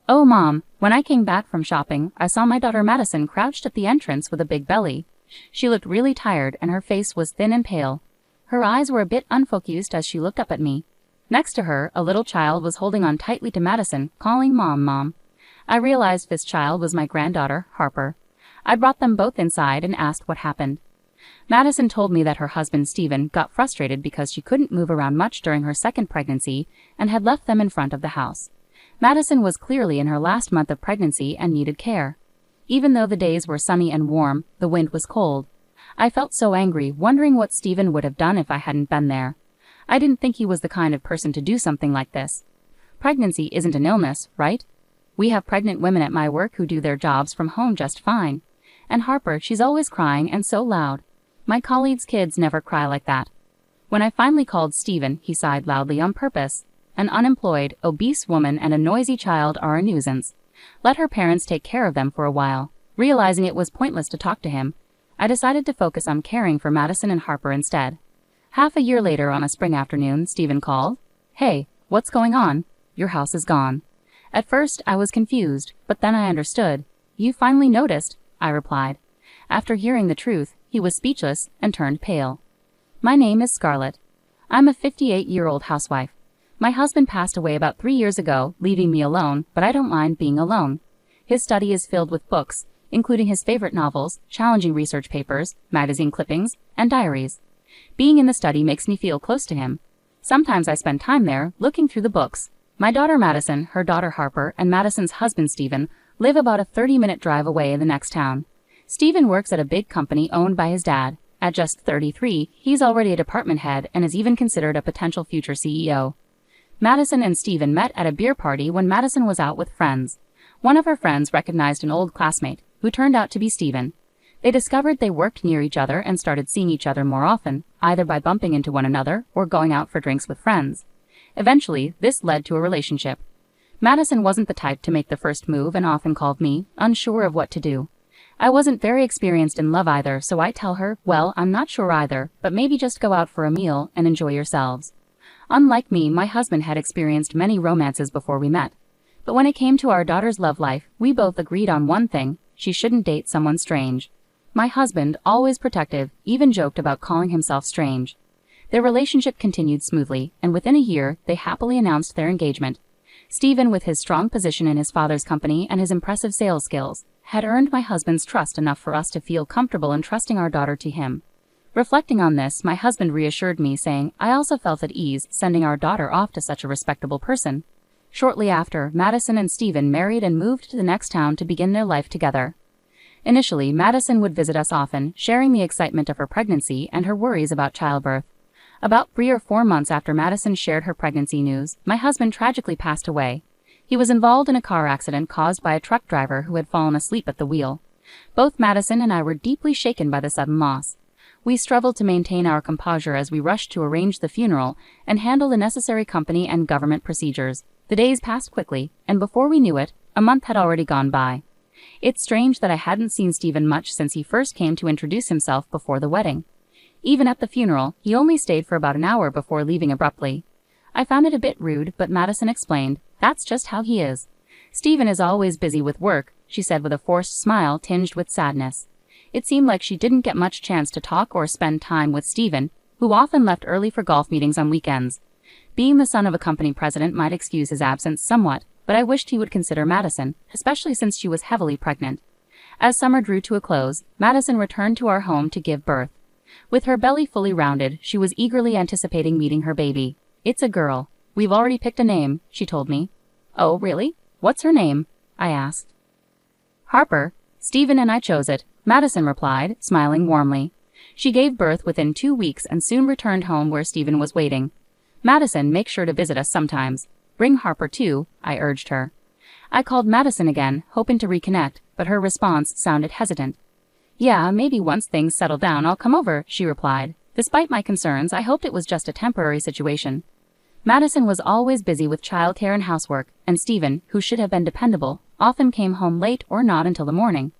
Oh, Mom, when I came back from shopping, I saw my daughter Madison crouched at the entrance with a big belly. She looked really tired and her face was thin and pale. Her eyes were a bit unfocused as she looked up at me. Next to her, a little child was holding on tightly to Madison, calling Mom, Mom. I realized this child was my granddaughter, Harper. I brought them both inside and asked what happened. Madison told me that her husband, Stephen, got frustrated because she couldn't move around much during her second pregnancy and had left them in front of the house. Madison was clearly in her last month of pregnancy and needed care. Even though the days were sunny and warm, the wind was cold. I felt so angry, wondering what Stephen would have done if I hadn't been there. I didn't think he was the kind of person to do something like this. Pregnancy isn't an illness, right? We have pregnant women at my work who do their jobs from home just fine. And Harper, she's always crying and so loud. My colleagues' kids never cry like that. When I finally called Stephen, he sighed loudly on purpose. An unemployed, obese woman and a noisy child are a nuisance. Let her parents take care of them for a while. Realizing it was pointless to talk to him, I decided to focus on caring for Madison and Harper instead. Half a year later on a spring afternoon, Stephen called. Hey, what's going on? Your house is gone. At first, I was confused, but then I understood. You finally noticed, I replied. After hearing the truth, he was speechless and turned pale. My name is Scarlett. I'm a 58-year-old housewife. My husband passed away about 3 years ago, leaving me alone, but I don't mind being alone. His study is filled with books, including his favorite novels, challenging research papers, magazine clippings, and diaries. Being in the study makes me feel close to him. Sometimes I spend time there, looking through the books. My daughter Madison, her daughter Harper, and Madison's husband Stephen live about a 30-minute drive away in the next town. Stephen works at a big company owned by his dad. At just 33, he's already a department head and is even considered a potential future CEO. Madison and Stephen met at a beer party when Madison was out with friends. One of her friends recognized an old classmate, who turned out to be Stephen. They discovered they worked near each other and started seeing each other more often, either by bumping into one another or going out for drinks with friends. Eventually, this led to a relationship. Madison wasn't the type to make the first move and often called me, unsure of what to do. I wasn't very experienced in love either, so I tell her, well, I'm not sure either, but maybe just go out for a meal and enjoy yourselves. Unlike me, my husband had experienced many romances before we met. But when it came to our daughter's love life, we both agreed on one thing: she shouldn't date someone strange. My husband, always protective, even joked about calling himself strange. Their relationship continued smoothly, and within a year, they happily announced their engagement. Stephen, with his strong position in his father's company and his impressive sales skills, had earned my husband's trust enough for us to feel comfortable entrusting our daughter to him. Reflecting on this, my husband reassured me, saying, I also felt at ease sending our daughter off to such a respectable person. Shortly after, Madison and Stephen married and moved to the next town to begin their life together. Initially, Madison would visit us often, sharing the excitement of her pregnancy and her worries about childbirth. About 3 or 4 months after Madison shared her pregnancy news, my husband tragically passed away. He was involved in a car accident caused by a truck driver who had fallen asleep at the wheel. Both Madison and I were deeply shaken by the sudden loss. We struggled to maintain our composure as we rushed to arrange the funeral and handle the necessary company and government procedures. The days passed quickly, and before we knew it, a month had already gone by. It's strange that I hadn't seen Stephen much since he first came to introduce himself before the wedding. Even at the funeral, he only stayed for about an hour before leaving abruptly. I found it a bit rude, but Madison explained, that's just how he is. Stephen is always busy with work, she said with a forced smile tinged with sadness. It seemed like she didn't get much chance to talk or spend time with Stephen, who often left early for golf meetings on weekends. Being the son of a company president might excuse his absence somewhat, but I wished he would consider Madison, especially since she was heavily pregnant. As summer drew to a close, Madison returned to our home to give birth. With her belly fully rounded, she was eagerly anticipating meeting her baby. It's a girl. We've already picked a name, she told me. Oh, really? What's her name? I asked. Harper. Stephen and I chose it, Madison replied, smiling warmly. She gave birth within 2 weeks and soon returned home where Stephen was waiting. Madison, make sure to visit us sometimes. Bring Harper too, I urged her. I called Madison again, hoping to reconnect, but her response sounded hesitant. Yeah, maybe once things settle down I'll come over, she replied. Despite my concerns, I hoped it was just a temporary situation. Madison was always busy with childcare and housework, and Stephen, who should have been dependable, often came home late or not until the morning.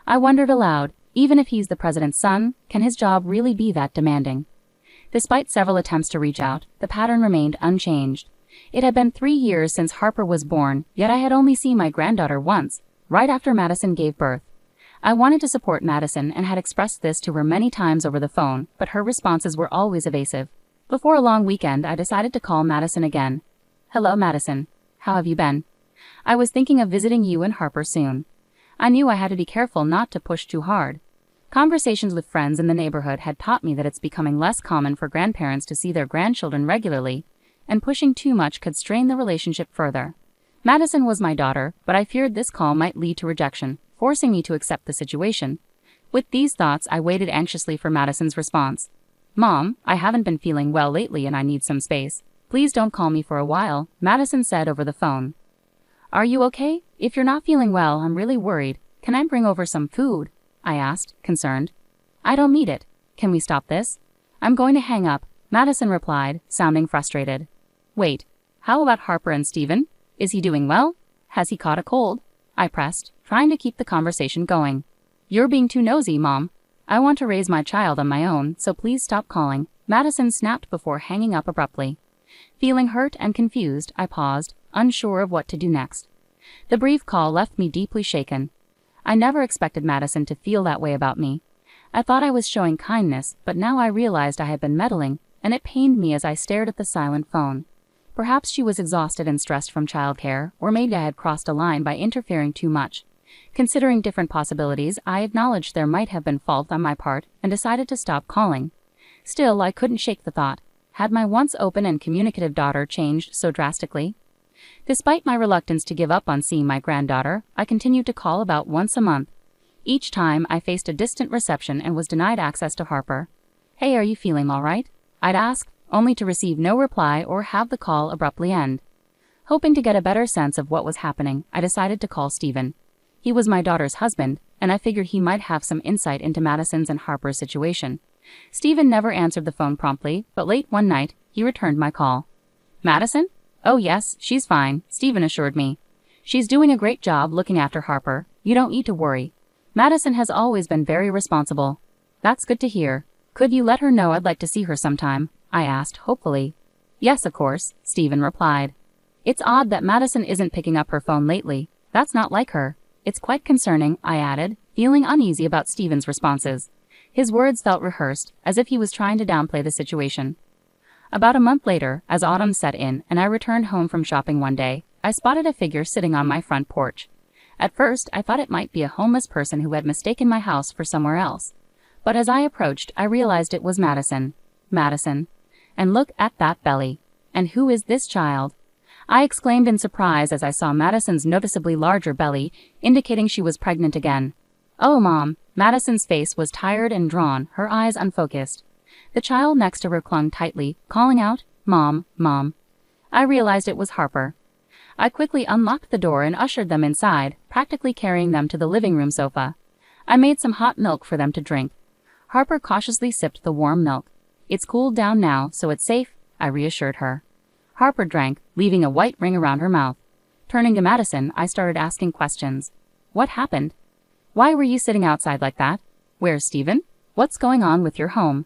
I wondered aloud, even if he's the president's son, can his job really be that demanding? Despite several attempts to reach out, the pattern remained unchanged. It had been 3 years since Harper was born, yet I had only seen my granddaughter once, right after Madison gave birth. I wanted to support Madison and had expressed this to her many times over the phone, but her responses were always evasive. Before a long weekend, I decided to call Madison again. "Hello, Madison. How have you been? I was thinking of visiting you and Harper soon." I knew I had to be careful not to push too hard. Conversations with friends in the neighborhood had taught me that it's becoming less common for grandparents to see their grandchildren regularly, and pushing too much could strain the relationship further. Madison was my daughter, but I feared this call might lead to rejection, forcing me to accept the situation. With these thoughts, I waited anxiously for Madison's response. "Mom, I haven't been feeling well lately and I need some space. Please don't call me for a while," Madison said over the phone. "Are you okay? If you're not feeling well, I'm really worried. Can I bring over some food?" I asked, concerned. "I don't need it. Can we stop this?" "I'm going to hang up," Madison replied, sounding frustrated. "Wait, how about Harper and Steven? Is he doing well? Has he caught a cold?" I pressed, trying to keep the conversation going. "You're being too nosy, Mom. I want to raise my child on my own, so please stop calling," Madison snapped before hanging up abruptly. Feeling hurt and confused, I paused, unsure of what to do next. The brief call left me deeply shaken. I never expected Madison to feel that way about me. I thought I was showing kindness, but now I realized I had been meddling, and it pained me as I stared at the silent phone. Perhaps she was exhausted and stressed from childcare, or maybe I had crossed a line by interfering too much. Considering different possibilities, I acknowledged there might have been fault on my part and decided to stop calling. Still, I couldn't shake the thought. Had my once open and communicative daughter changed so drastically? Despite my reluctance to give up on seeing my granddaughter, I continued to call about once a month. Each time, I faced a distant reception and was denied access to Harper. "Hey, are you feeling all right?" I'd ask, only to receive no reply or have the call abruptly end. Hoping to get a better sense of what was happening, I decided to call Steven. He was my daughter's husband, and I figured he might have some insight into Madison's and Harper's situation. Steven never answered the phone promptly, but late one night, he returned my call. "Madison? Oh yes, she's fine," Steven assured me. "She's doing a great job looking after Harper. You don't need to worry. Madison has always been very responsible." "That's good to hear. Could you let her know I'd like to see her sometime?" I asked, hopefully. "Yes, of course," Steven replied. "It's odd that Madison isn't picking up her phone lately. That's not like her. It's quite concerning," I added, feeling uneasy about Steven's responses. His words felt rehearsed, as if he was trying to downplay the situation. About a month later, as autumn set in and I returned home from shopping one day, I spotted a figure sitting on my front porch. At first, I thought it might be a homeless person who had mistaken my house for somewhere else. But as I approached, I realized it was Madison. Madison. And look at that belly. And who is this child? I exclaimed in surprise as I saw Madison's noticeably larger belly, indicating she was pregnant again. "Oh, Mom." Madison's face was tired and drawn, her eyes unfocused. The child next to her clung tightly, calling out, "Mom, Mom." I realized it was Harper. I quickly unlocked the door and ushered them inside, practically carrying them to the living room sofa. I made some hot milk for them to drink. Harper cautiously sipped the warm milk. "It's cooled down now, so it's safe," I reassured her. Harper drank, leaving a white ring around her mouth. Turning to Madison, I started asking questions. "What happened? Why were you sitting outside like that? Where's Steven? What's going on with your home?"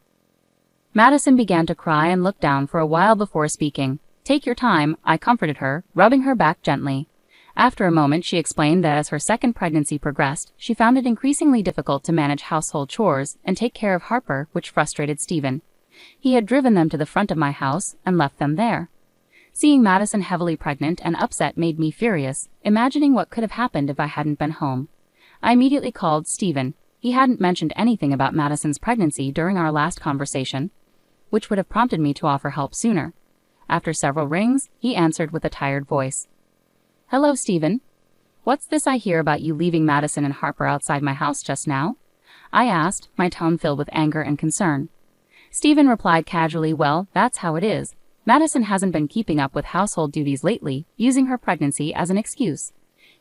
Madison began to cry and look down for a while before speaking. "Take your time," I comforted her, rubbing her back gently. After a moment, she explained that as her second pregnancy progressed, she found it increasingly difficult to manage household chores and take care of Harper, which frustrated Steven. He had driven them to the front of my house and left them there. Seeing Madison heavily pregnant and upset made me furious, imagining what could have happened if I hadn't been home. I immediately called Steven. He hadn't mentioned anything about Madison's pregnancy during our last conversation, which would have prompted me to offer help sooner. After several rings, he answered with a tired voice. "Hello, Steven. What's this I hear about you leaving Madison and Harper outside my house just now?" I asked, my tone filled with anger and concern. Steven replied casually, "Well, that's how it is. Madison hasn't been keeping up with household duties lately, using her pregnancy as an excuse.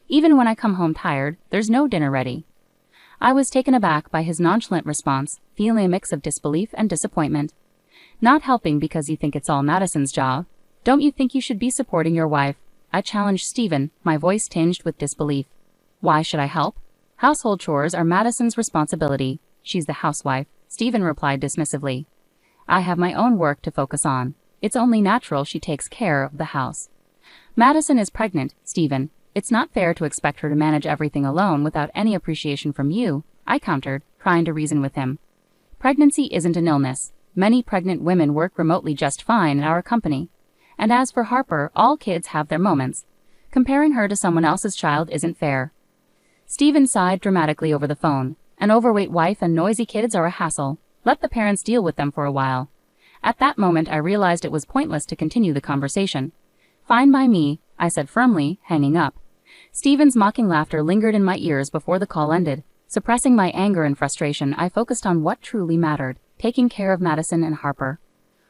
Even when I come home tired, there's no dinner ready." I was taken aback by his nonchalant response, feeling a mix of disbelief and disappointment. "Not helping because you think it's all Madison's job? Don't you think you should be supporting your wife?" I challenged Steven, my voice tinged with disbelief. "Why should I help? Household chores are Madison's responsibility. She's the housewife," Steven replied dismissively. "I have my own work to focus on. It's only natural she takes care of the house. Madison is pregnant, Stephen. It's not fair to expect her to manage everything alone without any appreciation from you, I countered, trying to reason with him. Pregnancy isn't an illness. Many pregnant women work remotely just fine in our company. And as for Harper, all kids have their moments. Comparing her to someone else's child isn't fair. Stephen sighed dramatically over the phone. An overweight wife and noisy kids are a hassle. Let the parents deal with them for a while. At that moment I realized it was pointless to continue the conversation. Fine by me, I said firmly, hanging up. Stephen's mocking laughter lingered in my ears before the call ended. Suppressing my anger and frustration, I focused on what truly mattered, taking care of Madison and Harper.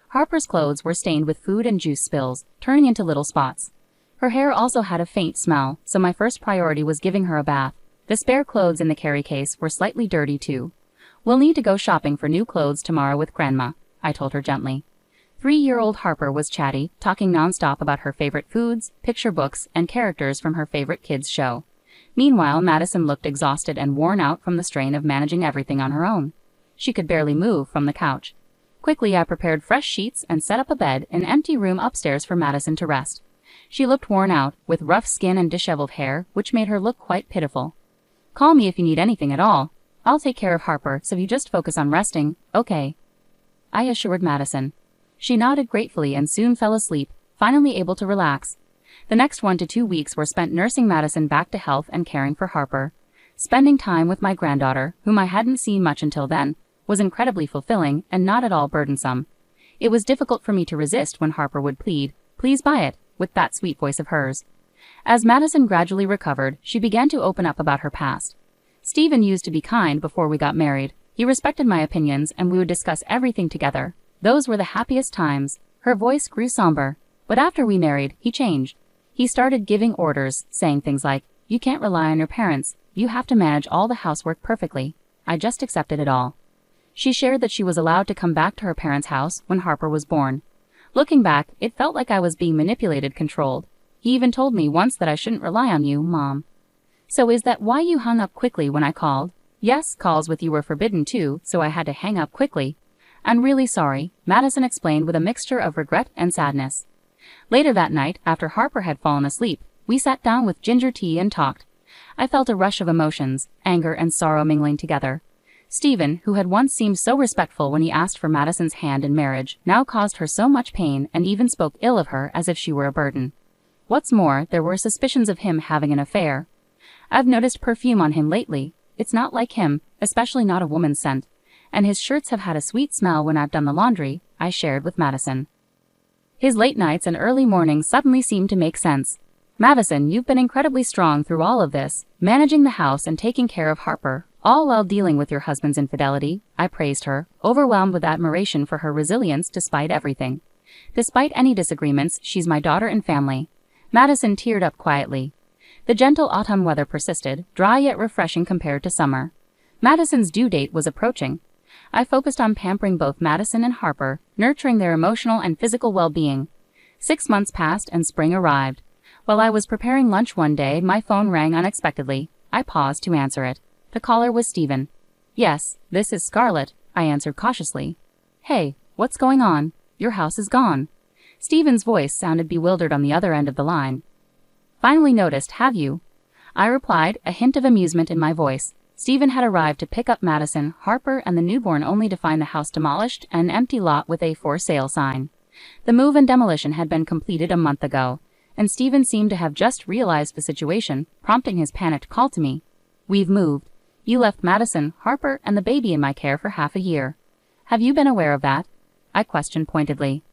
Harper's clothes were stained with food and juice spills, turning into little spots. Her hair also had a faint smell, so my first priority was giving her a bath. The spare clothes in the carry case were slightly dirty too. We'll need to go shopping for new clothes tomorrow with Grandma, I told her gently. 3-year-old Harper was chatty, talking nonstop about her favorite foods, picture books, and characters from her favorite kids' show. Meanwhile, Madison looked exhausted and worn out from the strain of managing everything on her own. She could barely move from the couch. Quickly, I prepared fresh sheets and set up a bed in an empty room upstairs for Madison to rest. She looked worn out, with rough skin and disheveled hair, which made her look quite pitiful. Call me if you need anything at all. I'll take care of Harper, so you just focus on resting, okay? I assured Madison. She nodded gratefully and soon fell asleep, finally able to relax. The next 1 to 2 weeks were spent nursing Madison back to health and caring for Harper. Spending time with my granddaughter, whom I hadn't seen much until then, was incredibly fulfilling and not at all burdensome. It was difficult for me to resist when Harper would plead, "Please buy it," with that sweet voice of hers. As Madison gradually recovered, she began to open up about her past. Stephen used to be kind before we got married. He respected my opinions and we would discuss everything together. Those were the happiest times. Her voice grew somber. But after we married, he changed. He started giving orders, saying things like, "You can't rely on your parents. You have to manage all the housework perfectly." I just accepted it all. She shared that she was allowed to come back to her parents' house when Harper was born. Looking back, it felt like I was being manipulated, controlled. He even told me once that I shouldn't rely on you, Mom. So is that why you hung up quickly when I called? Yes, calls with you were forbidden too, so I had to hang up quickly. I'm really sorry, Madison explained with a mixture of regret and sadness. Later that night, after Harper had fallen asleep, we sat down with ginger tea and talked. I felt a rush of emotions, anger and sorrow mingling together. Stephen, who had once seemed so respectful when he asked for Madison's hand in marriage, now caused her so much pain and even spoke ill of her as if she were a burden. What's more, there were suspicions of him having an affair. I've noticed perfume on him lately. It's not like him, especially not a woman's scent. And his shirts have had a sweet smell when I've done the laundry, I shared with Madison. His late nights and early mornings suddenly seemed to make sense. Madison, you've been incredibly strong through all of this, managing the house and taking care of Harper, all while dealing with your husband's infidelity, I praised her, overwhelmed with admiration for her resilience despite everything. Despite any disagreements, she's my daughter and family. Madison teared up quietly. The gentle autumn weather persisted, dry yet refreshing compared to summer. Madison's due date was approaching. I focused on pampering both Madison and Harper, nurturing their emotional and physical well-being. 6 months passed and spring arrived. While I was preparing lunch one day, my phone rang unexpectedly. I paused to answer it. The caller was Stephen. Yes, this is Scarlett, I answered cautiously. Hey, what's going on? Your house is gone. Stephen's voice sounded bewildered on the other end of the line. Finally noticed, have you? I replied, a hint of amusement in my voice. Stephen had arrived to pick up Madison, Harper, and the newborn only to find the house demolished and an empty lot with a for sale sign. The move and demolition had been completed a month ago, and Stephen seemed to have just realized the situation, prompting his panicked call to me. We've moved. You left Madison, Harper, and the baby in my care for half a year. Have you been aware of that? I questioned pointedly.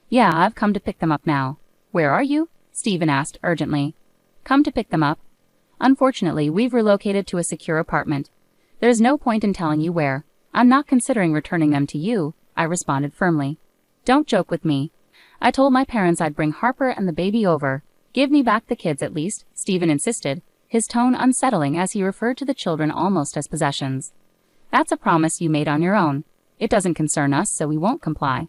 Yeah, I've come to pick them up now. Where are you? Stephen asked urgently. Come to pick them up. Unfortunately, we've relocated to a secure apartment. There's no point in telling you where. I'm not considering returning them to you, I responded firmly. Don't joke with me. I told my parents I'd bring Harper and the baby over. Give me back the kids at least, Stephen insisted, his tone unsettling as he referred to the children almost as possessions. That's a promise you made on your own. It doesn't concern us, so we won't comply.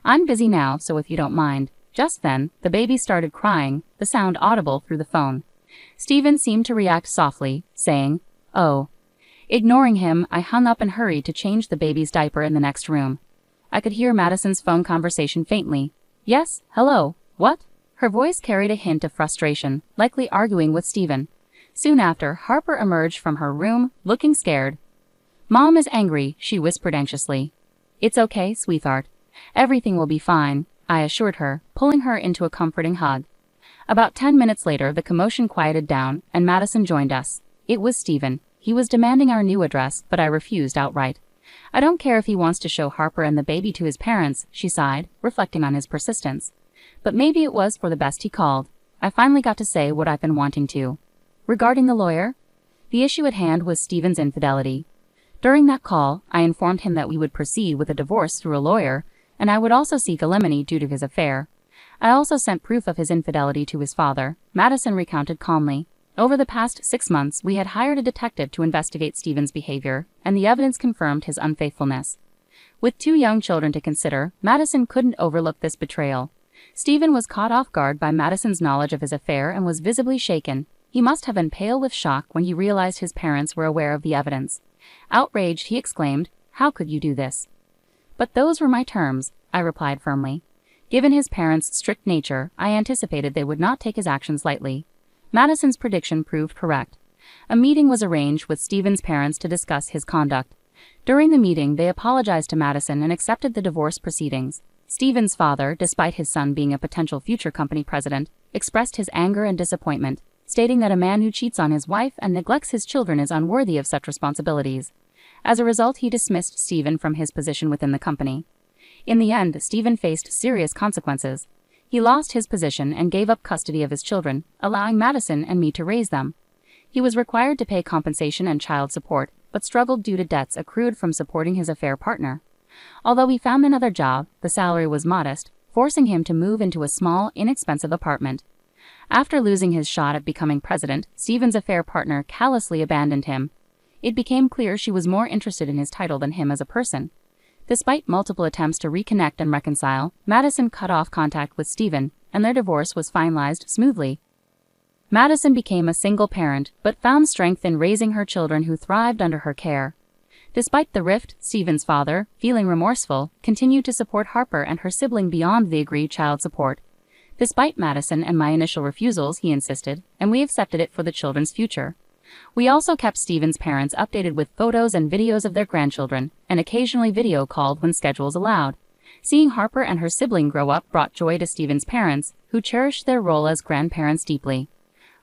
I'm busy now, so if you don't mind. Just then, the baby started crying, the sound audible through the phone. Stephen seemed to react softly, saying, "Oh." Ignoring him, I hung up and hurried to change the baby's diaper in the next room. I could hear Madison's phone conversation faintly. Yes, hello, what? Her voice carried a hint of frustration, likely arguing with Steven. Soon after, Harper emerged from her room, looking scared. Mom is angry, she whispered anxiously. It's okay, sweetheart. Everything will be fine, I assured her, pulling her into a comforting hug. About 10 minutes later, the commotion quieted down, and Madison joined us. It was Steven. He was demanding our new address, but I refused outright. I don't care if he wants to show Harper and the baby to his parents, she sighed, reflecting on his persistence. But maybe it was for the best, he called. I finally got to say what I've been wanting to. Regarding the lawyer? The issue at hand was Steven's infidelity. During that call, I informed him that we would proceed with a divorce through a lawyer, and I would also seek alimony due to his affair. I also sent proof of his infidelity to his father, Madison recounted calmly. Over the past 6 months, we had hired a detective to investigate Steven's behavior, and the evidence confirmed his unfaithfulness. With 2 young children to consider, Madison couldn't overlook this betrayal. Steven was caught off guard by Madison's knowledge of his affair and was visibly shaken. He must have been pale with shock when he realized his parents were aware of the evidence. Outraged, he exclaimed, "How could you do this?" But those were my terms, I replied firmly. Given his parents' strict nature, I anticipated they would not take his actions lightly. Madison's prediction proved correct. A meeting was arranged with Steven's parents to discuss his conduct. During the meeting, they apologized to Madison and accepted the divorce proceedings. Steven's father, despite his son being a potential future company president, expressed his anger and disappointment, stating that a man who cheats on his wife and neglects his children is unworthy of such responsibilities. As a result, he dismissed Steven from his position within the company. In the end, Steven faced serious consequences. He lost his position and gave up custody of his children, allowing Madison and me to raise them. He was required to pay compensation and child support, but struggled due to debts accrued from supporting his affair partner. Although he found another job, the salary was modest, forcing him to move into a small, inexpensive apartment. After losing his shot at becoming president, Steven's affair partner callously abandoned him. It became clear she was more interested in his title than him as a person. Despite multiple attempts to reconnect and reconcile, Madison cut off contact with Steven, and their divorce was finalized smoothly. Madison became a single parent, but found strength in raising her children who thrived under her care. Despite the rift, Steven's father, feeling remorseful, continued to support Harper and her sibling beyond the agreed child support. Despite Madison and my initial refusals, he insisted, and we accepted it for the children's future. We also kept Steven's parents updated with photos and videos of their grandchildren, and occasionally video called when schedules allowed. Seeing Harper and her sibling grow up brought joy to Steven's parents, who cherished their role as grandparents deeply.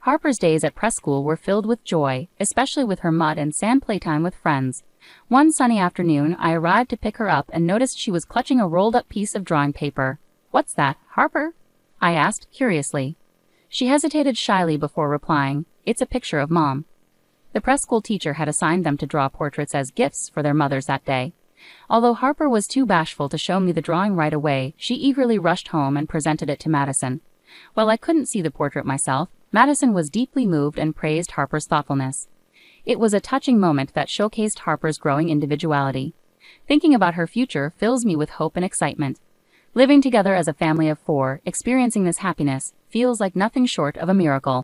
Harper's days at press school were filled with joy, especially with her mud and sand playtime with friends. One sunny afternoon, I arrived to pick her up and noticed she was clutching a rolled-up piece of drawing paper. "What's that, Harper?" I asked, curiously. She hesitated shyly before replying, "It's a picture of Mom." The press school teacher had assigned them to draw portraits as gifts for their mothers that day. Although Harper was too bashful to show me the drawing right away, she eagerly rushed home and presented it to Madison. While I couldn't see the portrait myself, Madison was deeply moved and praised Harper's thoughtfulness. It was a touching moment that showcased Harper's growing individuality. Thinking about her future fills me with hope and excitement. Living together as a family of 4, experiencing this happiness, feels like nothing short of a miracle.